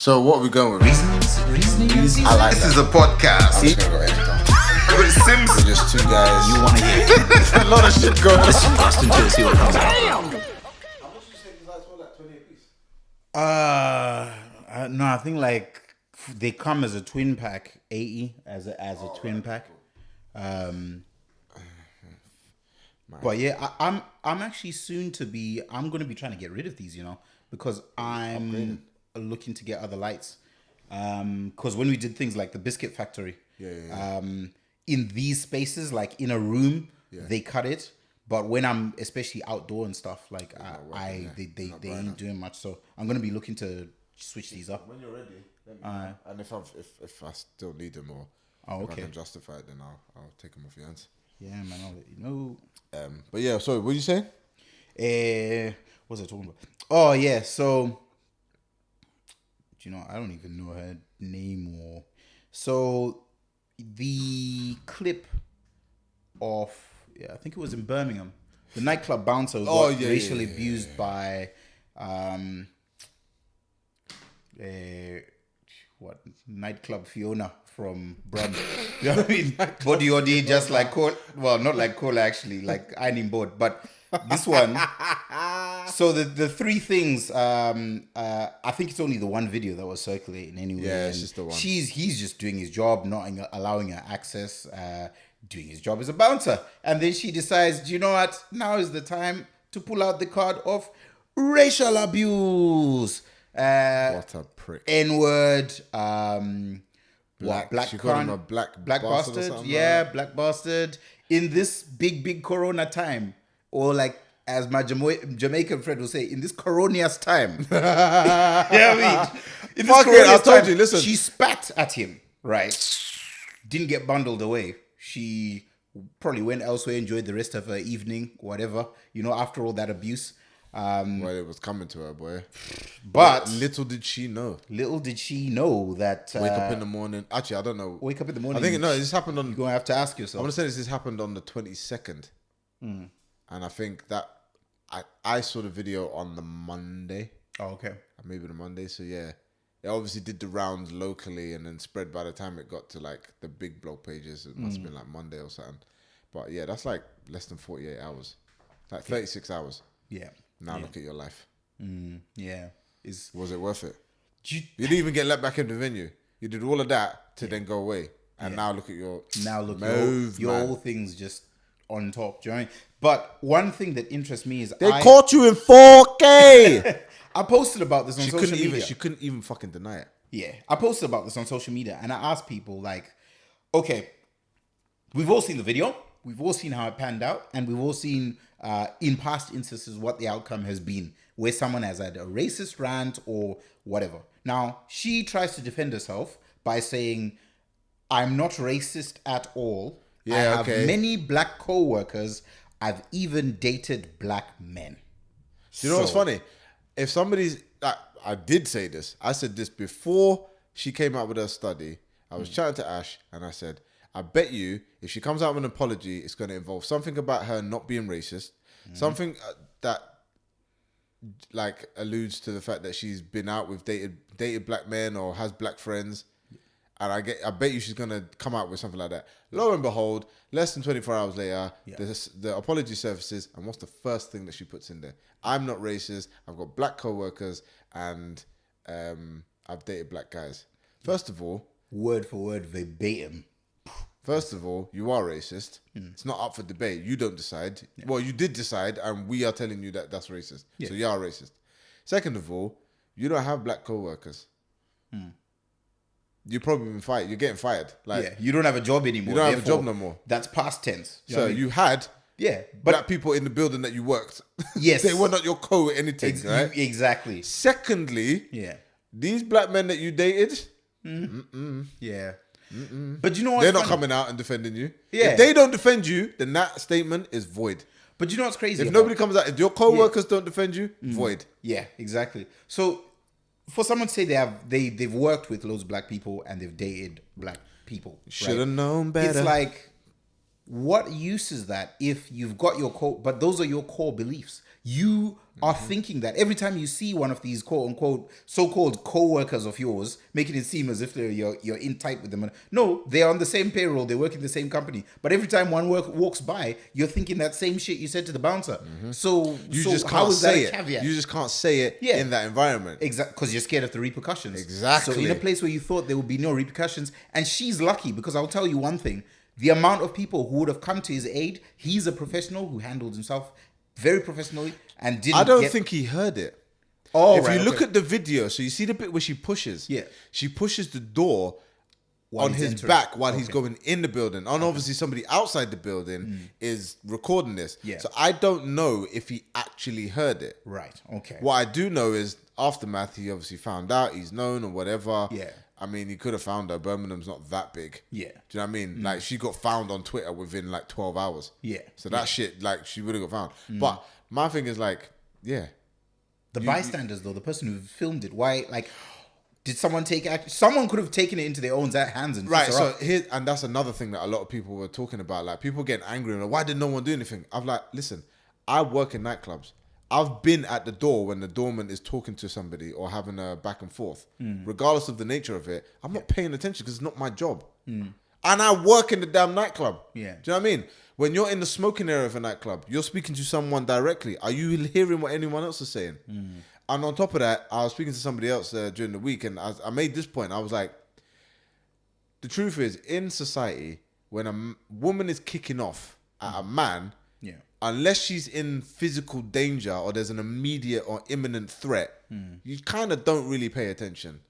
So what are we going with? Rzning. I like This that. is a podcast. I'm just gonna go anytime. With Sims. We're just two guys. You want to hear? a lot of shit going on. Listen fast until you see what comes out. How much you say these lights were like 20 a piece? No, I think like they come as a twin pack, 80 as a twin pack. But yeah, I'm actually I'm gonna be trying to get rid of these, because I'm looking to get other lights. Because when we did things like the biscuit factory, in these spaces, like in a room, they cut it. But when I'm especially outdoor and stuff, like they ain't doing much. So I'm gonna be looking to switch these up. When you're ready, let me know. And if I still need them or if I can justify it, then I'll take them off your hands. Yeah, man, I'll let you know. But yeah, sorry, what were you saying? What was I talking about? Oh yeah, so I don't even know her name so the clip of I think it was in Birmingham. The nightclub bouncer was racially abused by nightclub Fiona from Brum. You know what I mean? Body OD, just like Cole. Well, not like Cole actually, like ironing board. But this one. So the three things. I think it's only the one video that was circulating anyway. Yeah, it's just the one. He's just doing his job, not allowing her access. Doing his job as a bouncer, and then she decides, do you know what? Now is the time to pull out the card of racial abuse. What a prick. N-word, She called him a black bastard or bastard, something black bastard. In this big Corona time, or like as my Jamaican friend will say, in this Coronious time. Yeah, I mean, in this Fuck it, I Coronious told time, you, listen. she spat at him, right? Didn't get bundled away. She probably went elsewhere, enjoyed the rest of her evening, whatever. After all that abuse. Well, it was coming to her, boy. But little did she know. Little did she know that Wake up in the morning. Actually, I don't know. Wake up in the morning. I think this happened on. You're gonna have to ask I yourself. want to say this happened on the 22nd, and I think that I saw the video on the Monday. Oh, okay. Maybe the Monday. So yeah, it obviously did the rounds locally and then spread by the time it got to like the big blog pages. It must have been like Monday or something. But yeah, that's like less than 48 hours, like 36 hours. Yeah. Now look at your life. Yeah. Was it worth it? You didn't even get let back in the venue. You did all of that to then go away. And now look at your your whole thing's just on top. Do you know what I mean? But one thing that interests me is they caught you in 4K. I posted about this on social media. She couldn't even fucking deny it. Yeah. I posted about this on social media and I asked people like, okay, we've all seen the video. We've all seen how it panned out, and we've all seen in past instances what the outcome has been, where someone has had a racist rant or whatever. Now, she tries to defend herself by saying, I'm not racist at all. Yeah, I have okay. many black co-workers. I've even dated black men. Do you know what's funny? If somebody's... I did say this. I said this before she came out with her study. I was chatting to Ash, and I said... I bet you, if she comes out with an apology, it's going to involve something about her not being racist, something that like alludes to the fact that she's been out with dated black men or has black friends, and I bet you she's going to come out with something like that. Lo and behold, less than 24 hours later, the apology surfaces, and what's the first thing that she puts in there? I'm not racist. I've got black co-workers, and I've dated black guys. First of all, word for word, verbatim. First of all, you are racist. It's not up for debate. You don't decide. Yeah. Well, you did decide, and we are telling you that that's racist. Yeah. So you are racist. Second of all, you don't have black co-workers. You've probably been fired. You're getting fired. You don't have a job anymore. You don't have a job no more. That's past tense. So you had black people in the building that you worked. Yes. They were not your co-anything, right? Exactly. Secondly, these black men that you dated, yeah. But you know what? They're not coming out and defending you. Yeah. If they don't defend you, then that statement is void. But you know what's crazy? If nobody comes out, if your co-workers don't defend you, void. Yeah, exactly. So for someone to say they've worked with loads of black people and they've dated black people, Should have known better. It's like, what use is that if you've got your core, but those are your core beliefs. You are thinking that every time you see one of these quote unquote so-called co-workers of yours, making it seem as if you're in tight with them. No, they're on the same payroll, they work in the same company. But every time one walks by, you're thinking that same shit you said to the bouncer. So You so just how can't is that say a it. caveat? You just can't say it Yeah. in that environment. Exactly, because you're scared of the repercussions. Exactly. So in a place where you thought there would be no repercussions, and she's lucky because I'll tell you one thing: the amount of people who would have come to his aid. He's a professional who handled himself very professionally and didn't. I don't think he heard it. Oh, if right, you look okay. at the video, so you see the bit where she pushes. Yeah. She pushes the door While on he's his entering. back while he's Okay. going in the building. And obviously somebody outside the building is recording this. Yeah. So I don't know if he actually heard it. Right. Okay. What I do know is aftermath, he obviously found out, he's known or whatever. Yeah. I mean, he could have found her. Birmingham's not that big. Yeah. Do you know what I mean? Like, she got found on Twitter within like 12 hours. Yeah. So that shit, like, she would have got found. But my thing is like, yeah. The bystanders, though, the person who filmed it, why, like, did someone take action? Someone could have taken it into their own hands and Right, fixed her so up. here, and that's another thing that a lot of people were talking about. Like, people getting angry and like, why did no one do anything? I'm like, listen, I work in nightclubs. I've been at the door when the doorman is talking to somebody or having a back and forth. Regardless of the nature of it, I'm not paying attention because it's not my job. And I work in the damn nightclub. Yeah. Do you know what I mean? When you're in the smoking area of a nightclub, you're speaking to someone directly. Are you hearing what anyone else is saying? And on top of that, I was speaking to somebody else during the week, and I made this point. I was like, the truth is, in society, when a woman is kicking off at a man, Yeah. unless she's in physical danger or there's an immediate or imminent threat, you kind of don't really pay attention.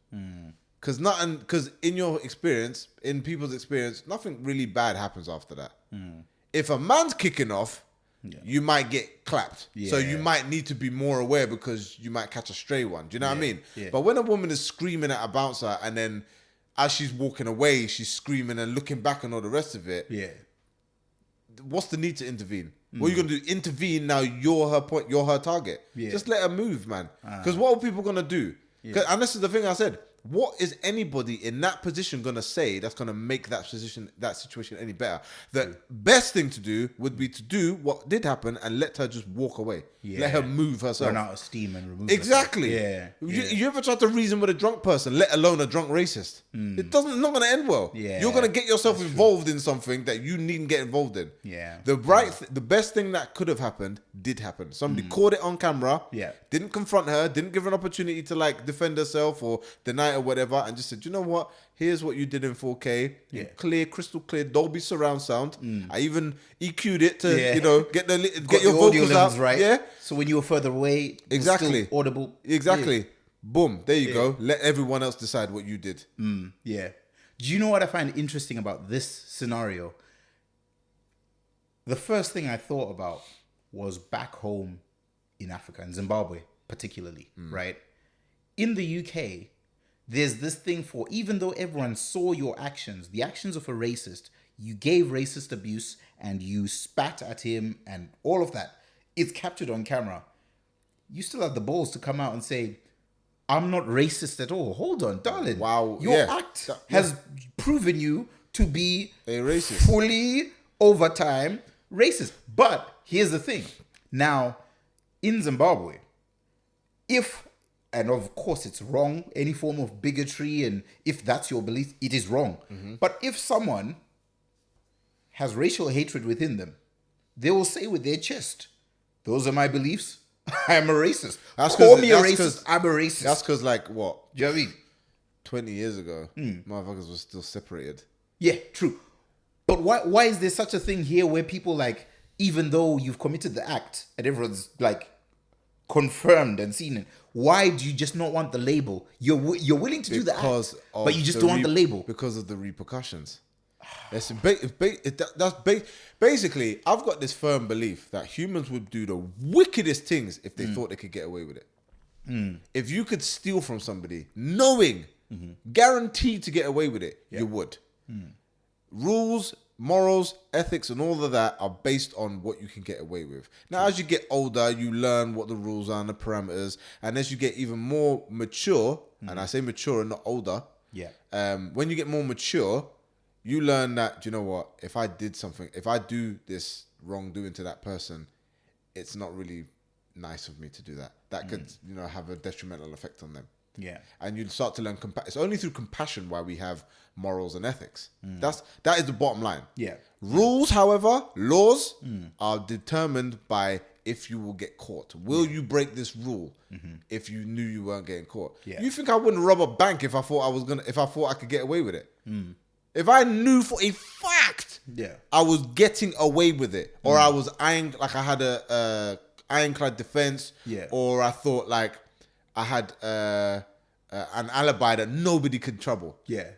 Because in your experience, in people's experience, nothing really bad happens after that. If a man's kicking off, you might get clapped. So you Yeah. might need to be more aware because you might catch a stray one. Do you know what I mean? Yeah. But when a woman is screaming at a bouncer and then as she's walking away, she's screaming and looking back and all the rest of it, Yeah. what's the need to intervene? What are you gonna do? Intervene now? You're her point. You're her target. Yeah. Just let her move, man. Because what are people gonna do? And this is the thing I said. What is anybody in that position gonna say that's gonna make that situation any better? The best thing to do would be to do what did happen and let her just walk away. Yeah. Let her move herself. Run out of steam and remove Exactly. herself. Yeah. You ever tried to reason with a drunk person, let alone a drunk racist? It doesn't. Not going to end well. Yeah. You're going to get yourself involved in something that you needn't get involved in. Yeah. The best thing that could have happened did happen. Somebody caught it on camera. Yeah. Didn't confront her. Didn't give her an opportunity to like defend herself or deny it or whatever, and just said, you know what? Here's what you did in 4K. Yeah. Clear, crystal clear, Dolby surround sound. I even EQ'd it to Yeah. get Got your audio vocals levels out. right. Yeah. So when you were further away, it was Exactly. still audible. Exactly. Boom. There you go. Let everyone else decide what you did. Yeah. Do you know what I find interesting about this scenario? The first thing I thought about was back home in Africa, in Zimbabwe particularly, right? In the UK, there's this thing for, even though everyone saw your actions, the actions of a racist, you gave racist abuse and you spat at him and all of that, it's captured on camera. You still have the balls to come out and say, I'm not racist at all. Hold on, darling. Wow, Your yeah. act has proven you to be A racist. fully, over time, racist. But here's the thing. Now, in Zimbabwe, and of course it's wrong, any form of bigotry, and if that's your belief, it is wrong. But if someone has racial hatred within them, they will say with their chest, those are my beliefs. I am a racist. Call me a racist. I'm a racist. That's because, like, what? Do you know what I mean? 20 years ago, motherfuckers were still separated. Yeah, true. But why is there such a thing here where people, like, even though you've committed the act and everyone's like confirmed and seen it, why do you just not want the label? You're willing to do the act, but you just don't want the label. Because of the repercussions. Basically, I've got this firm belief that humans would do the wickedest things if they thought they could get away with it. If you could steal from somebody, knowing, guaranteed to get away with it, you would. Rules, morals, ethics, and all of that are based on what you can get away with. Now, as you get older, you learn what the rules are and the parameters. And as you get even more mature, and I say mature and not older, when you get more mature, you learn that, do you know what? If I do this wrongdoing to that person, it's not really nice of me to do that. That could, have a detrimental effect on them. Yeah. And you start to learn it's only through compassion why we have morals and ethics. That is the bottom line. Yeah. Rules, however, laws are determined by if you will get caught. Will you break this rule if you knew you weren't getting caught? Yeah. You think I wouldn't rob a bank if I thought I could get away with it? If I knew for a fact I was getting away with it, or I was like I had a ironclad defense, or I thought like I had an alibi that nobody could trouble. Yeah.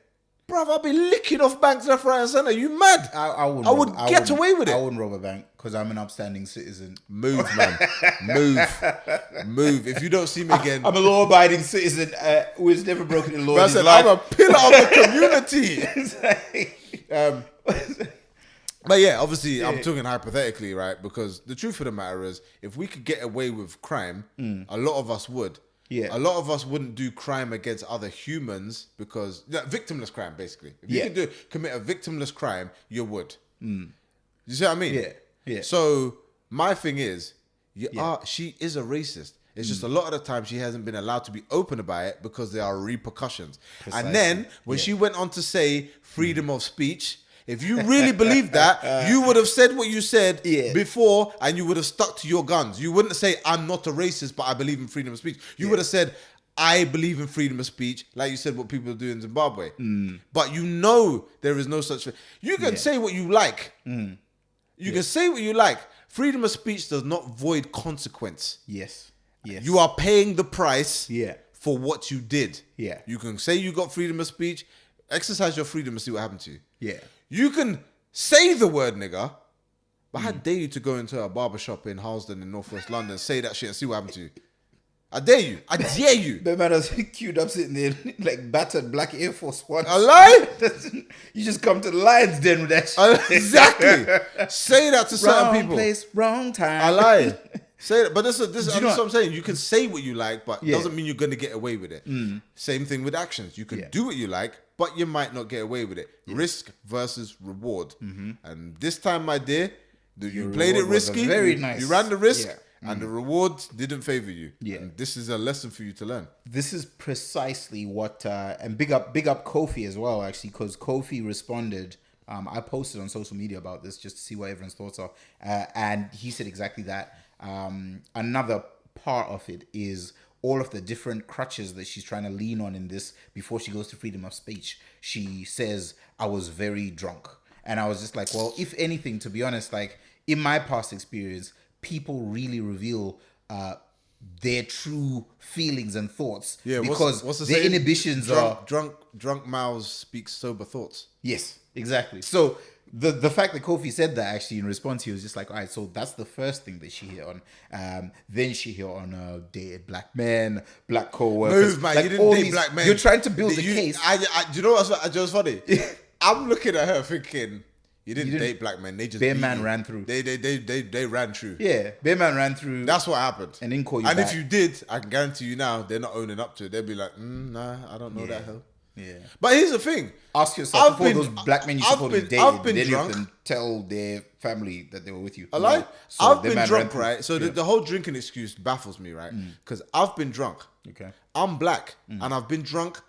Bruv, I'd be licking off banks left, right, and center. You mad? I would get away with it. I wouldn't rob a bank because I'm an upstanding citizen. Move, man. Move. If you don't see me again, I'm a law-abiding citizen who's never broken the law in his said, life. I'm a pillar of the community. But yeah, obviously, I'm talking hypothetically, right? Because the truth of the matter is, if we could get away with crime, a lot of us would. Yeah. A lot of us wouldn't do crime against other humans because victimless crime, basically. If you could commit a victimless crime, you would. You see what I mean? Yeah. Yeah. So my thing is, she is a racist. It's just a lot of the time she hasn't been allowed to be open about it because there are repercussions. Precisely. And then when she went on to say freedom of speech, if you really believe that, you would have said what you said before, and you would have stuck to your guns. You wouldn't say, I'm not a racist, but I believe in freedom of speech. You would have said, I believe in freedom of speech, like you said what people do in Zimbabwe. But there is no such thing. You can say what you like. You can say what you like. Freedom of speech does not void consequence. Yes. You are paying the price for what you did. You can say you got freedom of speech, exercise your freedom and see what happened to you. You can say the word nigger, but how dare you to go into a barbershop in Harlesden in Northwest London, say that shit and see what happened to you? I dare you. I dare you. The man was queued up sitting there like battered black Air Force One. A lie? You just come to the lion's den with that shit. Exactly. Say that to certain people. Wrong place, wrong time. I lie. Say that, but this is what I'm saying. You can say what you like, but it doesn't mean you're going to get away with it. Same thing with actions. You can do what you like, but you might not get away with it. Risk versus reward. And this time, my dear, you played it risky. Very nice. You ran the risk, and the reward didn't favor you. And this is a lesson for you to learn. This is precisely what, and big up Kofi as well, actually, because Kofi responded. I posted on social media about this just to see what everyone's thoughts are, and he said exactly that. Another part of it is all of the different crutches that she's trying to lean on in this before she goes to freedom of speech. She says, I was very drunk. And I was just like, well, if anything, to be honest, like in my past experience, people really reveal their true feelings and thoughts because what's the their saying? inhibitions are... Drunk mouths speak sober thoughts. Yes, exactly. So the fact that Kofi said that actually in response, he was just like, all right, so that's the first thing that she hit on. Then she hit on dated black men, black co-workers. Move, man. Like you didn't date black men. You're trying to build a case. Do you know what's just funny? I'm looking at her thinking, you didn't date black men. They just Bear man ran through. They ran through. Yeah, Bear man ran through. That's what happened. And didn't call you and back. if you did, I can guarantee you now, they're not owning up to it. They'll be like, nah, I don't know that hell. Yeah. But here's the thing. Ask yourself, before those black men you supposedly dated, did any of them tell their family that they were with you? A lie? So I've been drunk, right? So the whole drinking excuse baffles me, right? Because I've been drunk. Okay. I'm black. And I've been drunk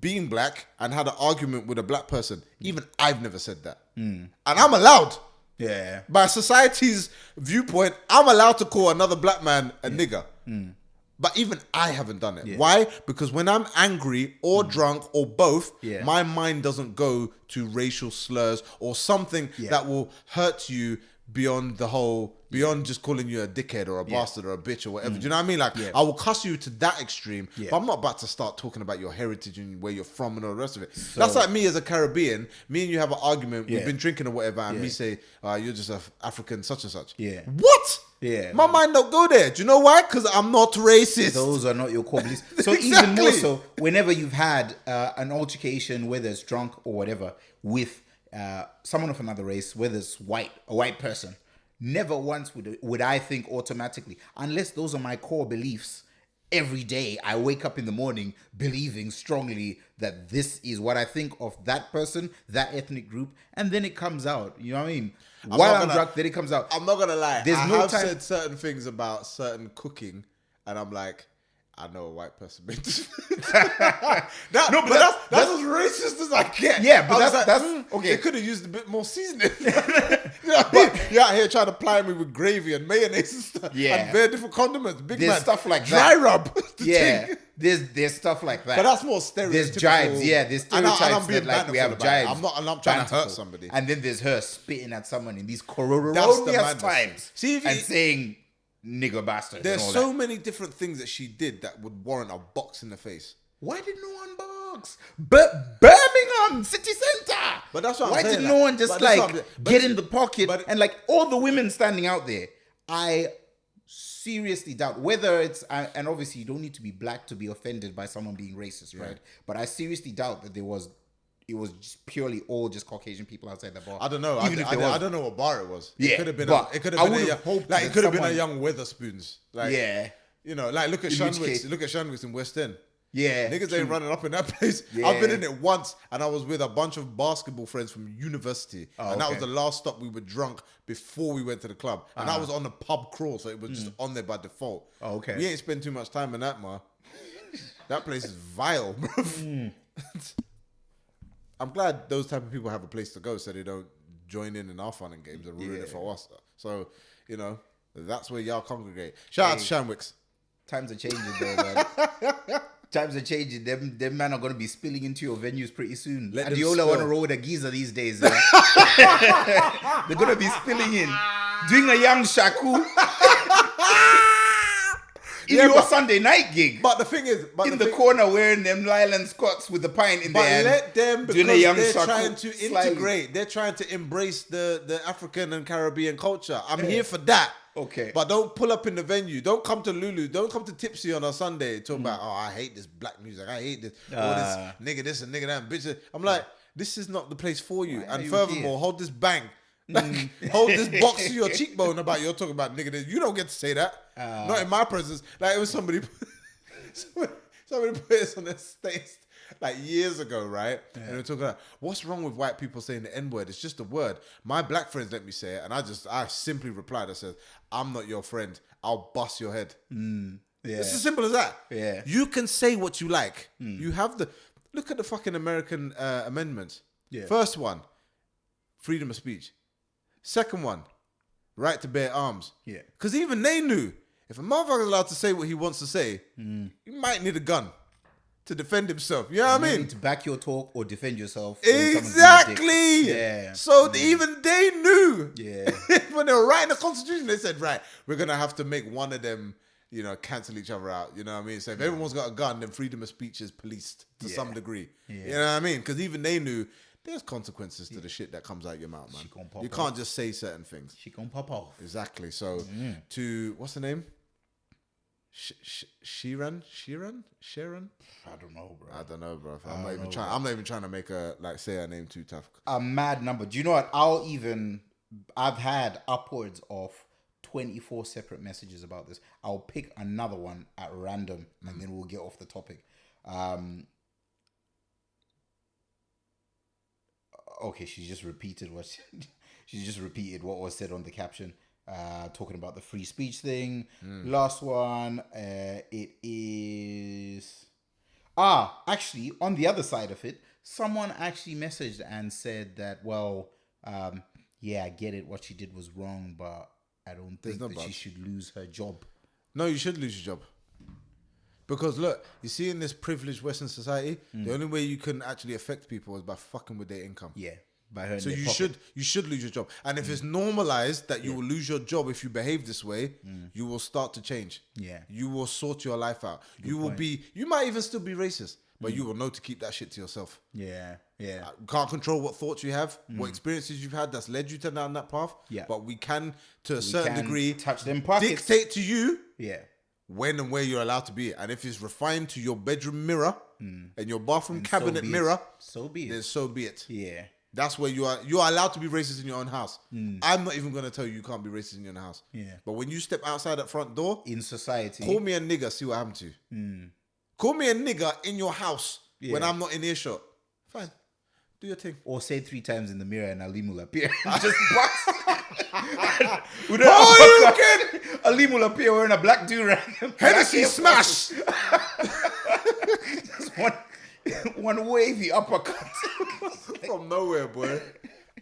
being black and had an argument with a black person. Even I've never said that. And I'm allowed. Yeah. By society's viewpoint, I'm allowed to call another black man a nigger. But even I haven't done it. Yeah. Why? Because when I'm angry or drunk or both, Yeah. my mind doesn't go to racial slurs or something that will hurt you beyond just calling you a dickhead or a bastard or a bitch or whatever. Do you know what I mean? Like, I will cuss you to that extreme, but I'm not about to start talking about your heritage and where you're from and all the rest of it. That's like me as a Caribbean. Me and you have an argument. We've been drinking or whatever, and me say, you're just an African such and such. Yeah. What? Yeah. My mind don't go there. Do you know why? Because I'm not racist. Those are not your core beliefs. So Exactly. even more so, whenever you've had an altercation, whether it's drunk or whatever, with someone of another race, whether it's a white person, never once would I think automatically, unless those are my core beliefs. Every day I wake up in the morning believing strongly that this is what I think of that person, that ethnic group, and then it comes out. You know what I mean? While I'm drunk, then it comes out. I'm not gonna lie. There's no I've time. said certain things about certain cooking, and I'm like, I know a white person made this. That's as racist as I get. Yeah, but I was that's okay. They could have used a bit more seasoning. You know what I mean? You're out here trying to ply me with gravy and mayonnaise and stuff. Yeah. And very different condiments. Big There's man. stuff like dry that. rub. Yeah, thing. there's stuff like that. But that's more stereotypical. There's jibes, yeah. There's stereotypes and I'm being that like we have banterful about it. jibes. I'm not trying to hurt Banterful. somebody. And then there's her spitting at someone in these That's the cororonious madness. times. See, if and you- saying nigger bastard. There's and all so that. many different things that she did that would warrant a box in the face. Why did no one box? But Birmingham City Centre. But that's what I'm Why saying, did like- no one just but that's like what I'm- get but- in the pocket but- and like all the women standing out there? I seriously doubt whether it's and obviously you don't need to be black to be offended by someone being racist, right? But I seriously doubt that it was just purely all just Caucasian people outside the bar. I don't know. Even if there I was. don't know what bar it was. Yeah, It could have been. but It could I have been. would've hoped Like it that could have been a someone- young Weatherspoons. Like Yeah. you know, like look at In which Shanwick's. case- Look at Shanwick's in West End. Yeah, Niggas true. ain't running up in that place. Yeah. I've been in it once, and I was with a bunch of basketball friends from university, and that was okay. the last stop. We were drunk before we went to the club, and I was on the pub crawl, so it was just on there by default. Oh, okay. We ain't spend too much time in that, man. That place is vile, bro. I'm glad those type of people have a place to go, so they don't join in our fun and games and ruin it for us. So you know, that's where y'all congregate. Shout out to Shanwick's. Times are changing though, man. Times are changing. Them men are gonna be spilling into your venues pretty soon. Let them Adiola spill. wanna roll with a geezer these days. Yeah? They're gonna be spilling in, doing a young shaku in Yeah, your but- Sunday night gig. But the thing is, in the corner wearing them Lyland Scots with the pint in But their hand. let them, doing because a young they're shaku trying to slyly. integrate. They're trying to embrace the African and Caribbean culture. I'm here for that. Okay. But don't pull up in the venue. Don't come to Lulu. Don't come to Tipsy on a Sunday talking about, oh, I hate this black music. I hate this. All this nigga this and nigga that and bitch. I'm like, this is not the place for you. Why are And you furthermore, here? uld this bang. Hold this box to your cheekbone about you're talking about nigga this. You don't get to say that. Not in my presence. Like it was somebody somebody put this on their status like years ago, right? And they were talking about what's wrong with white people saying the N-word? It's just a word. My black friends let me say it, and I simply replied. I said, I'm not your friend. I'll bust your head. Yeah. It's as simple as that. Yeah. You can say what you like. You have the look at the fucking American amendments. Yeah. First one, freedom of speech. Second one, right to bear arms. Yeah. Because even they knew if a motherfucker's allowed to say what he wants to say, he might need a gun to defend himself. You know what I You mean? need to back your talk or defend yourself. when someone's being a dick. Exactly. Yeah. So even they knew. Yeah. When they were writing the Constitution, they said, right, we're going to have to make one of them, you know, cancel each other out. You know what I mean? So if everyone's got a gun, then freedom of speech is policed to some degree. Yeah. You know what I mean? Because even they knew there's consequences to the shit that comes out your mouth, man. gonna pop You can't just say certain things. She gonna pop off. Exactly. So to, what's the name? Shiran? I don't know, bro. I don't know, bro. I'm not even trying to make her like say her name too tough. A mad number. Do you know what? I've had upwards of 24 separate messages about this. I'll pick another one at random and then we'll get off the topic. Okay, she just repeated what was said on the caption. Talking about the free speech thing. Last one, it is... actually, on the other side of it, someone actually messaged and said that, well, yeah, I get it. What she did was wrong, but I don't think that she should lose her job. No, you should lose your job. Because look, you see in this privileged Western society, the only way you can actually affect people is by fucking with their income. Yeah. By her in So their you pocket. should lose your job. And if it's normalized that you will lose your job if you behave this way, you will start to change. Yeah. You will sort your life out. You might even still be racist, but you will know to keep that shit to yourself. Yeah. Yeah. You can't control what thoughts you have, what experiences you've had that's led you to down that path. Yeah. But we can, to a certain can degree, touch them pockets. dictate to you Yeah. when and where you're allowed to be. And if it's refined to your bedroom mirror and your bathroom So cabinet be it. mirror, So be then it. so be it. Yeah. That's where you are allowed to be racist in your own house. I'm not even going to tell you can't be racist in your own house. Yeah. But when you step outside that front door, In society. call me a nigger, see what happened to you. Call me a nigger in your house. when I'm not in earshot. Fine. Do your thing. Or say 3 times in the mirror and Ali will appear. Just bust. Ali will appear wearing a black do-rag. Hennessy smash! Just one wavy uppercut. From nowhere, boy.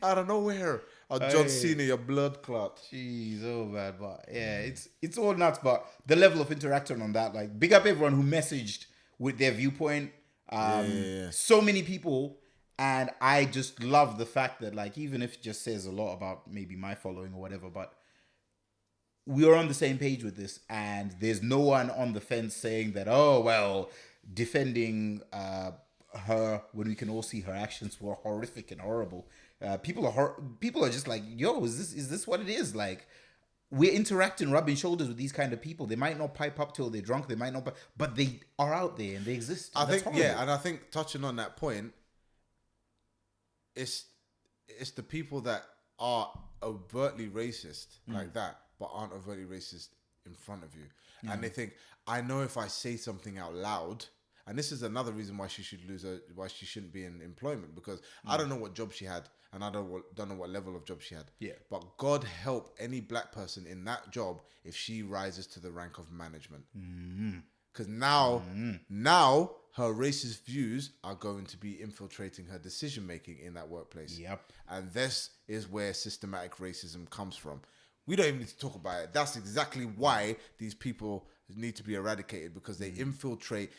Out of nowhere. John Cena, your blood clot. Jeez, oh man, but yeah, it's all nuts. But the level of interaction on that, like, big up everyone who messaged with their viewpoint. So many people. And I just love the fact that, like, even if it just says a lot about maybe my following or whatever, but we are on the same page with this. And there's no one on the fence saying that, oh, well, defending her when we can all see her actions were horrific and horrible. People are just like, yo, is this what it is? Like, we're interacting, rubbing shoulders with these kind of people. They might not pipe up till they're drunk. They might not, but they are out there and they exist. I think, and I think touching on that point, it's the people that are overtly racist like that, but aren't overtly racist in front of you. And they think, I know if I say something out loud, and this is another reason why she shouldn't be in employment, because I don't know what job she had, and I don't know what level of job she had. Yeah. But God help any black person in that job if she rises to the rank of management. Because now her racist views are going to be infiltrating her decision making in that workplace. Yep. And this is where systematic racism comes from. We don't even need to talk about it. That's exactly why these people need to be eradicated, because they infiltrate.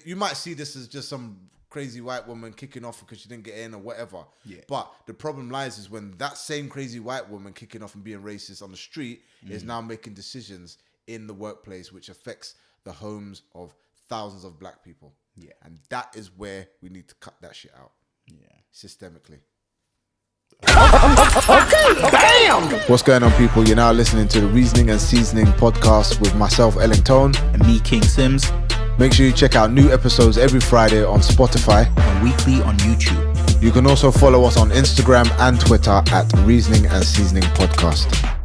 You might see this as just some crazy white woman kicking off because she didn't get in or whatever. Yeah. But the problem lies is when that same crazy white woman kicking off and being racist on the street is now making decisions in the workplace which affects the homes of thousands of black people. Yeah. And that is where we need to cut that shit out. Yeah. Systemically. Okay, bam! What's going on, people? You're now listening to the Rzning and Szning podcast with myself, Ellington. And me, King Sims. Make sure you check out new episodes every Friday on Spotify. And weekly on YouTube. You can also follow us on Instagram and Twitter at Rzning and Szning podcast.